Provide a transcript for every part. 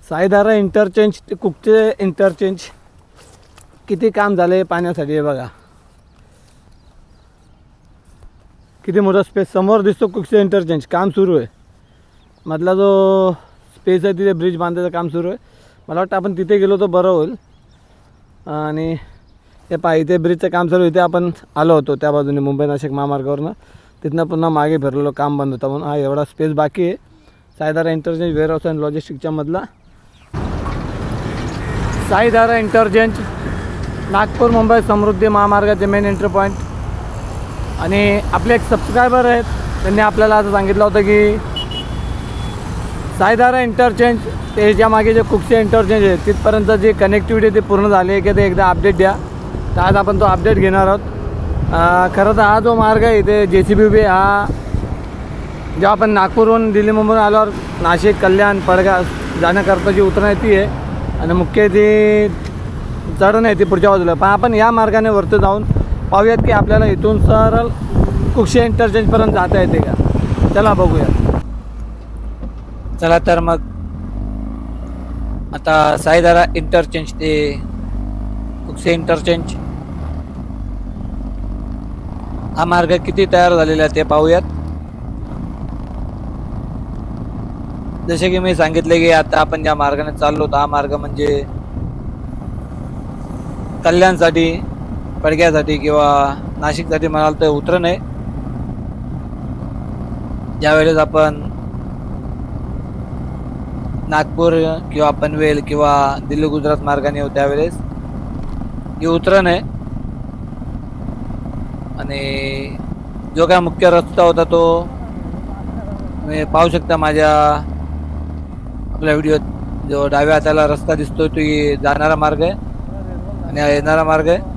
साईधारा interchange ते कुकचे interchange किती काम झाले पाण्यासाठी हे बघा. किती मोठा स्पेस समोर दिसतो. कुकचे इंटरचेंज काम सुरू आहे. मधला जो स्पेस आहे तिथे ब्रिज बांधायचं काम सुरू आहे. मला वाटतं आपण तिथे गेलो तर बरं होईल. आणि हे पहा इथे ब्रिजचं काम चालू. इथे आपण आलो होतो त्या बाजूने मुंबई नाशिक महामार्गावरनं. तिथनं पुन्हा मागे फिरलेलो काम बंद होता म्हणून. हा एवढा स्पेस बाकी आहे साईधारा इंटरचेंज वेअरहाऊस अँड लॉजिस्टिकच्या मधला. साईधारा इंटरचेंज नागपूर मुंबई समृद्धी महामार्गाचे मेन एंट्री पॉईंट. आणि आपले एक सबस्क्रायबर आहेत, त्यांनी आपल्याला असं सांगितलं होतं की साईधारा इंटरचेंज ते ज्या मागे जे कुकचे इंटरचेंज आहे तिथपर्यंत जी कनेक्टिव्हिटी ती पूर्ण झाली आहे की ते एकदा अपडेट द्या. तर आज आपण तो अपडेट घेणार आहोत. खरं तर हा जो मार्ग आहे इथे JCB उभी हा जेव्हा आपण नागपूरहून दिल्ली मुंबईहून आल्यावर नाशिक कल्याण पडगा जाण्याकरता जी उतरण आहे ती आहे आणि मुख्य ती चढण आहे ती पुढच्या बाजूला. पण आपण या मार्गाने वरती जाऊन पाहूयात की आपल्याला इथून सरळ कुकशे इंटरचेंजपर्यंत जाता येते का. चला बघूया. चला तर मग आता साईधारा इंटरचेंज ते कुकशे इंटरचेंज हा मार्ग किती तयार झालेला आहे ते पाहूयात. जसे की मी सांगितले की आता आपण ज्या मार्गाने चाललो हा मार्ग म्हणजे कल्याणसाठी पडग्यासाठी किंवा नाशिकसाठी म्हणाल तर उतरण आहे. ज्यावेळेस आपण नागपूर किंवा पनवेल किंवा दिल्ली गुजरात मार्गाने येऊ त्यावेळेस ही उतरण आहे. आणि जो काय मुख्य रस्ता होता तो तुम्ही पाहू शकता माझ्या आपल्या व्हिडिओत. जो डाव्या हाताला रस्ता दिसतो तो जाणारा मार्ग आहे आणि हा येणारा मार्ग आहे.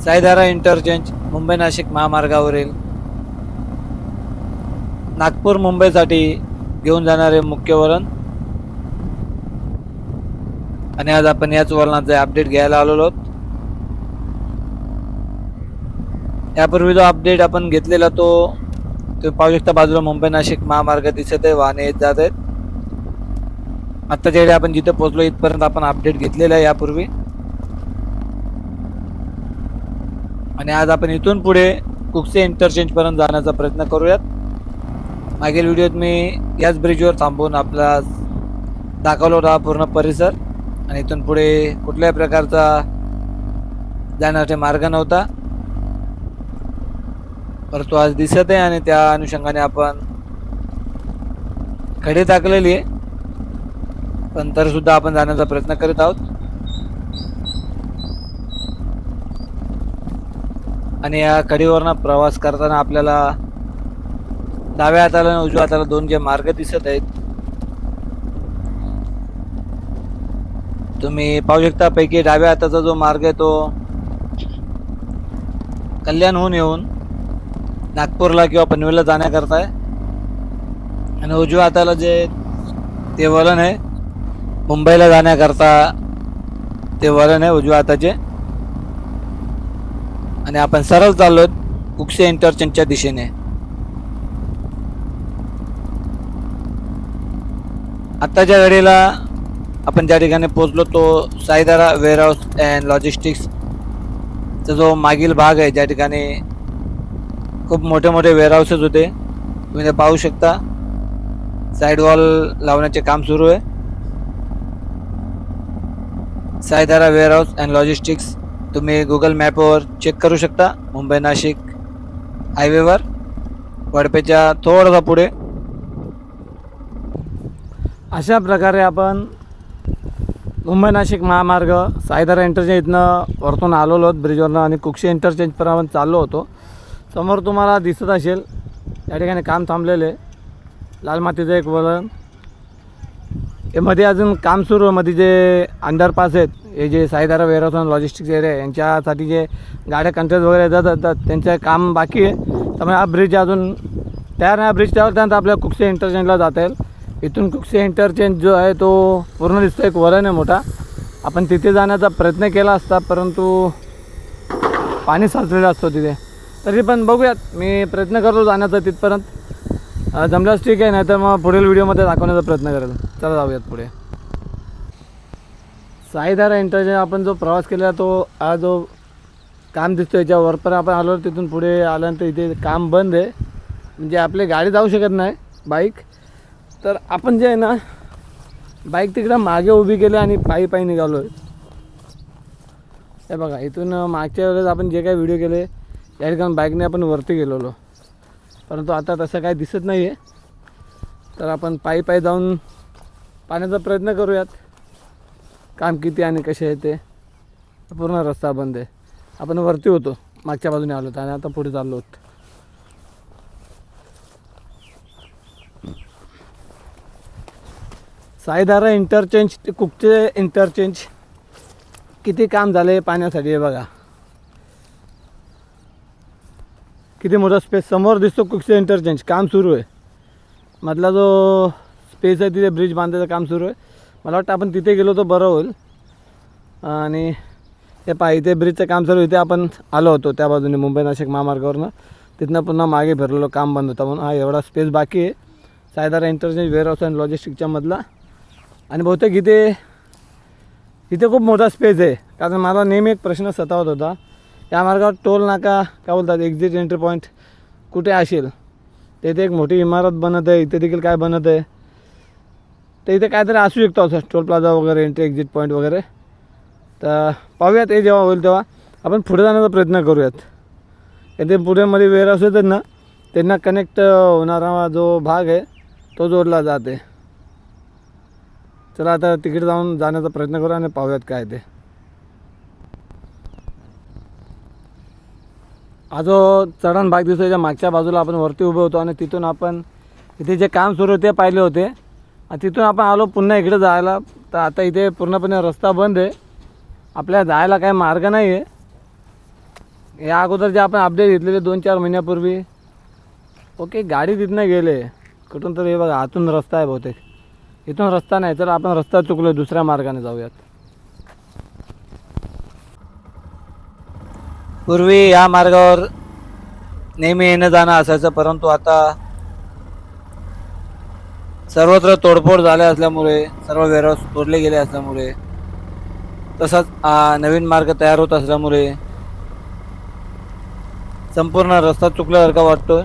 साईधारा इंटरचेंज मुंबई नाशिक महामार्गावरील नागपूर मुंबईसाठी घेऊन जाणारे मुख्य वळण. आणि आज आपण याच वळणाचे अपडेट घ्यायला आलेलो आहोत. यापूर्वी जो अपडेट आपण घेतलेला तो पाहू शकता बाजूला मुंबई नाशिक महामार्ग दिसत आहे. वाहने येत जात आहेत. आत्ताच्या वेळी आपण जिथे पोहोचलो इथपर्यंत आपण अपडेट घेतलेला आहे यापूर्वी. आणि आज आपण इथून पुढे कुकसे इंटरचेंज पर्यंत जाण्याचा प्रयत्न करूयात. मागील व्हिडिओत मी याच ब्रिजवर थांबून आपला दाखवला होता पूर्ण परिसर. आणि इथून पुढे कुठल्याही प्रकारचा जाण्याचा मार्ग नव्हता, परंतु आज दिसत आहे. आणि त्या अनुषंगाने आपण खडी टाकलेली आहे, पण तरी सुद्धा आपण जाण्याचा प्रयत्न करीत आहोत. आणि या कडीवरनं प्रवास करताना आपल्याला डाव्या हाताला आणि उजव्या हाताला दोन जे मार्ग दिसत आहेत तुम्ही पाहू शकता. पैकी डाव्या हाताचा जो मार्ग आहे तो कल्याणहून येऊन नागपूरला किंवा पनवेलला जाण्याकरता आहे. आणि उजव्या हाताला जे ते वळण आहे मुंबईला जाण्याकरता ते वळण आहे उजव्या हाताचे. आणि आपण सरळ चाललो कुकशे इंटरचेंजच्या दिशेने. आत्ताच्या घडीला आपण ज्या ठिकाणी पोहोचलो तो साईधारा वेअरहाऊस अँड लॉजिस्टिक्सचा जो मागील भाग आहे, ज्या ठिकाणी खूप मोठे मोठे वेअरहाऊसेस होते तुम्ही ते पाहू शकता. साईड वॉल लावण्याचे काम सुरू आहे. साईधारा वेअरहाऊस अँड लॉजिस्टिक्स तुम्ही गुगल मॅपवर चेक करू शकता. मुंबई नाशिक हायवेवर वडपेच्या थोडासा पुढे. अशा प्रकारे आपण मुंबई नाशिक महामार्ग साईधारा इंटरचेंज इथनं वरतून आलेलो आहोत ब्रिजवरनं आणि कुकशे इंटरचेंजपर्यंत चाललो होतो. समोर तुम्हाला दिसत असेल या ठिकाणी काम थांबलेले लाल मातीचं एक वळण. हे मध्ये अजून काम सुरू आहे. मध्ये जे अंडरपास आहेत हे जे साईधारा वेअरहाऊस आणि लॉजिस्टिक्स एरिया आहे यांच्यासाठी जे गाड्या कंटेनर वगैरे जातात त्यांचं काम बाकी आहे. त्यामुळे हा ब्रिज अजून तयार नाही. ब्रिज तयार त्यानंतर आपल्याला कुकशे इंटरचेंजला जाता येईल. इथून कुकशे इंटरचेंज जो आहे तो पूर्ण दिसतो एक वळण आहे मोठा. आपण तिथे जाण्याचा प्रयत्न केला असता परंतु पाणी साचलेलं असतो तिथे. तरी पण बघूयात, मी प्रयत्न करतो जाण्याचा तिथपर्यंत. जमल्यास ठीक आहे, नाही तर मग पुढील व्हिडिओमध्ये दाखवण्याचा प्रयत्न करेल. चला जाऊयात पुढे. साईधारा इंटरचेंज आपण जो प्रवास केला तो हा जो काम दिसतो याच्यावर, पण आपण आलो तिथून पुढे आल्यानंतर इथे काम बंद आहे, म्हणजे आपली गाडी जाऊ शकत नाही बाईक. तर आपण जे आहे ना बाईक तिकडं मागे उभी केली आणि पायी पायी निघालो आहे. हे बघा, इथून मागच्या वेळेस आपण जे काही व्हिडिओ केले या ठिकाणी बाईकने आपण वरती गेलेलो, परंतु आता तसं काही दिसत नाही आहे. तर आपण पायी पायी जाऊन पाहण्याचा प्रयत्न करूयात काम किती आणि कसे आहे ते. पूर्ण रस्ता बंद आहे. आपण वरती होतो, मागच्या बाजूने आलो होतो आणि आता पुढे चाललो होतो. साईधारा इंटरचेंज ते कुकचे इंटरचेंज किती काम झाले पाहण्यासाठी. हे बघा किती मोठा स्पेस समोर दिसतो. कुकचे इंटरचेंज काम सुरू आहे. मधला जो स्पेस आहे तिथे ब्रिज बांधायचं काम सुरू आहे. मला वाटतं आपण तिथे गेलो तर बरं होईल. आणि हे पहा, इथे ब्रिजचं काम चालू. इथे आपण आलो होतो त्या बाजूने मुंबई नाशिक महामार्गावरनं. तिथनं पुन्हा मागे फिरलेलो, काम बंद होतं म्हणून. हा एवढा स्पेस बाकी आहे साईधारा इंटरचेंज वेअरहाऊस अँड लॉजिस्टिकच्या मधला. आणि बहुतेक इथे खूप मोठा स्पेस आहे. कारण मला नेहमी एक प्रश्न सतावत होता, या मार्गावर टोल नाका काय बोलतात एक्झिट एंट्री पॉईंट कुठे असेल. तर इथे एक मोठी इमारत बनत आहे, इथे देखील काय बनत आहे. तर इथे काहीतरी असू शकतो असं टोल प्लाझा वगैरे, एंट्री एक्झिट पॉईंट वगैरे. तर पाहूयात, हे जेव्हा होईल तेव्हा आपण पुढे जाण्याचा प्रयत्न करूयात. इथे पुढे मध्ये वेअरहाऊस येतात ना, त्यांना कनेक्ट होणारा जो भाग आहे तो जोडला जाते. चला आता तिकीट जाण्याचा प्रयत्न करू आणि पाहूयात काय ते. हा जो चढण भाग दिसतो त्याच्या मागच्या बाजूला आपण वरती उभे होतो आणि तिथून आपण इथे जे काम सुरू होते पाहिले होते. आणि तिथून आपण आलो पुन्हा इकडे जायला. तर आता इथे पूर्णपणे रस्ता बंद आहे, आपल्याला जायला काही मार्ग नाही आहे. या अगोदर जे आपण अपडेट घेतलेले 2-4 महिन्यापूर्वी, ओके गाडी तिथनं गेले कुठून तर. हे बघा आतून रस्ता आहे बहुतेक, इथून रस्ता नाही. तर आपण रस्ता चुकलो, दुसऱ्या मार्गाने जाऊयात. पूर्वी या मार्गावर नेहमी येणं जाणं असायचं, परंतु आता सर्वत्र तोडफोड झाल्या असल्यामुळे, सर्व वेअरहाऊस तोडले गेले असल्यामुळे, तसंच नवीन मार्ग तयार होत असल्यामुळे संपूर्ण रस्ता चुकल्यासारखा वाटतोय.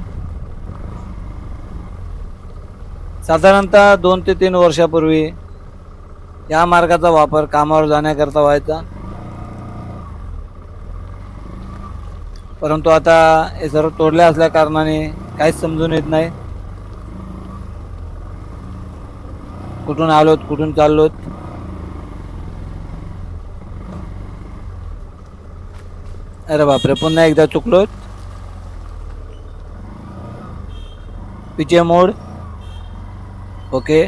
साधारणतः 2 ते 3 वर्षापूर्वी या मार्गाचा वापर कामावर जाण्याकरता व्हायचा, परंतु आता हे सर्व तोडले असल्या कारणाने काहीच समजून येत नाही कुठून आलोत कुठून चाललोत. अरे बापरे, पुन्हा एकदा चुकलोत. पिचे मोड, ओके.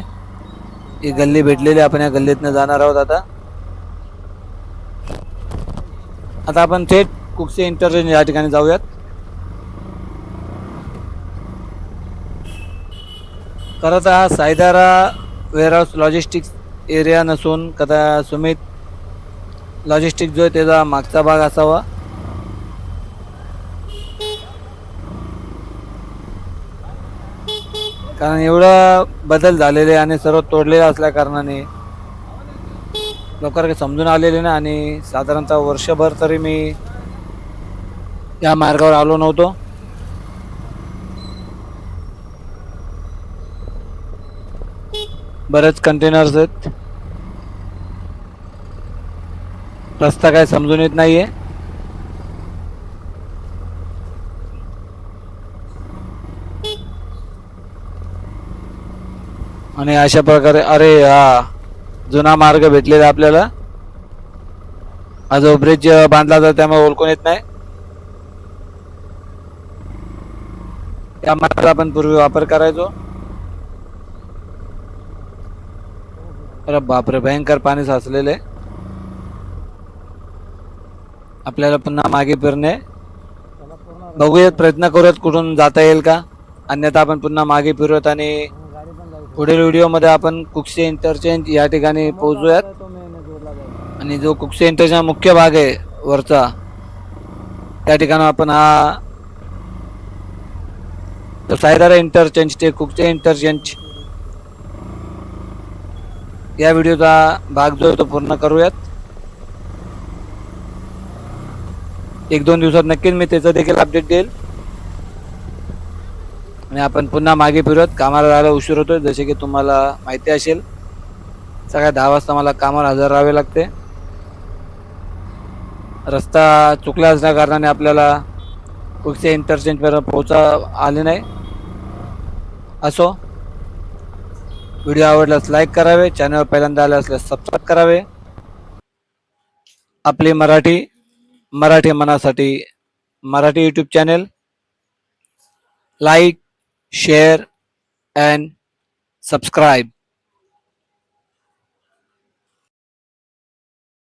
ही गल्ली भेटलेली, आपण या गल्लीतनं जाणार आहोत. आता आपण थेट कुकचे इंटरचेंज या ठिकाणी जाऊयात. खरं तर हा साईधारा वेअरहाऊस लॉजिस्टिक्स एरिया नसून कदा सुमित लॉजिस्टिक जो आहे त्याचा मागचा भाग असावा. कारण एवढा बदल झालेले आणि सर्व तोडलेले असल्या कारणाने लोकांना काही समजून आलेले नाही. आणि साधारणतः वर्षभर तरी मी या मार्गावर आलो नव्हतो. बरेच कंटेनर्स आहेत, रस्ता काय समजून येत नाहीये. आणि अशा प्रकारे अरे हा जुना मार्ग भेटलेला आपल्याला. हा जो ब्रिज बांधला जातो त्यामुळे ओळखून येत नाही. त्या मार्गाचा आपण पूर्वी वापर करायचो. अरे बापरे, भयंकर पाणी साचलेले. आपल्याला पुन्हा मागे फिरणे. बघूयात, प्रयत्न करूयात कुठून जाता येईल का, अन्यथा आपण पुन्हा मागे फिरूयात आणि पुढील व्हिडिओमध्ये आपण कुकसे इंटरचेंज या ठिकाणी पोहोचूयात. आणि जो कुकसे इंटरचेंज मुख्य भाग आहे वरचा, त्या ठिकाणी आपण हा तर सायदारा इंटरचेंज ते कुकचे इंटरचेंज या व्हिडिओचा भाग जो आहे तो पूर्ण करूयात. 1-2 दिवसात नक्कीच मी त्याचं देखील अपडेट देईल आणि आपण पुन्हा मागे फिरत. कामाला जायला उशीर होतोय, जसे की तुम्हाला माहिती असेल. सकाळी 10 वाजता मला कामाला हजर राहावे लागते. रस्ता चुकला असल्या कारणाने आपल्याला कुकचे इंटरचेंजपर्यंत पोहोचता आले नाही. असो, व्हिडिओ आवडल्यास लाईक करावे, चॅनल पहिल्यांदा आले असल्यास सबस्क्राईब करावे. आपली मराठी मनासाठी Marathi YouTube channel like, share and subscribe.